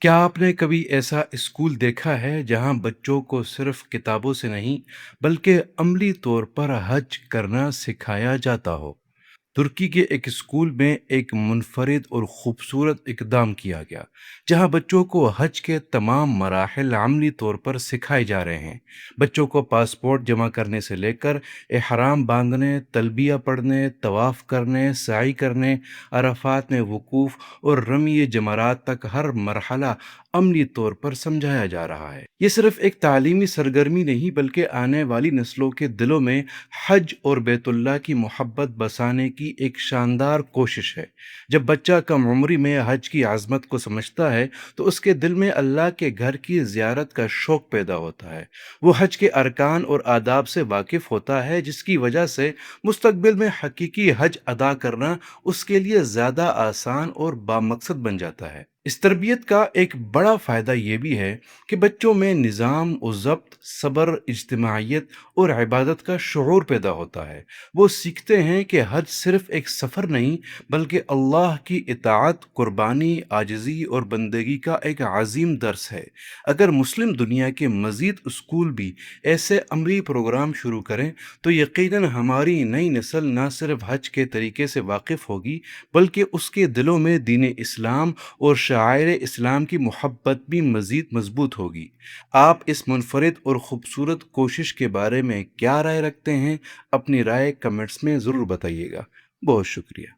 क्या आपने कभी ऐसा स्कूल देखा है जहां बच्चों को सिर्फ किताबों से नहीं बल्कि अमली तौर पर हज करना सिखाया जाता हो? तुर्की के एक स्कूल में एक मुनफरिद और ख़ूबसूरत इक़दाम किया गया, जहां बच्चों को हज के तमाम मराहिल अमली तौर पर सिखाए जा रहे हैं। बच्चों को पासपोर्ट जमा करने से लेकर एहराम बांधने, तलबिया पढ़ने, तवाफ़ करने, साई करने, अरफ़ात में वक़ूफ़ और रमी जमरात तक हर मरहला अमली तौर पर समझाया जा रहा है। ये सिर्फ एक तालीमी सरगर्मी नहीं बल्कि आने वाली नस्लों के दिलों में हज और बैतुल्लाह की मोहब्बत बसाने की एक शानदार कोशिश है। जब बच्चा कम उम्री में हज की आज़मत को समझता है, तो उसके दिल में अल्लाह के घर की ज़ियारत का शौक़ पैदा होता है। वो हज के अरकान और आदाब से वाकिफ़ होता है, जिसकी वजह से मुस्तक़बिल में हकीकी हज अदा करना उसके लिए ज़्यादा आसान और बामकसद बन जाता है। इस तरबियत का एक बड़ा फ़ायदा ये भी है कि बच्चों में निज़ाम और ज़ब्त, सब्र, इज्तिमाइयत और इबादत का शऊर पैदा होता है। वो सीखते हैं कि हज सिर्फ़ एक सफ़र नहीं बल्कि अल्लाह की इताअत, कुर्बानी, आजिज़ी और बंदगी का एक अज़ीम दर्स है। अगर मुस्लिम दुनिया के मज़ीद स्कूल भी ऐसे अमली प्रोग्राम शुरू करें, तो यकीनन हमारी नई नस्ल न सिर्फ हज के तरीके से वाकिफ़ होगी बल्कि उसके दिलों में दीन इस्लाम और शायर इस्लाम की मोहब्बत भी मज़ीद मज़बूत होगी। आप इस मुनफ़रिद और ख़ूबसूरत कोशिश के बारे में क्या राय रखते हैं? अपनी राय कमेंट्स में ज़रूर बताइएगा। बहुत शुक्रिया।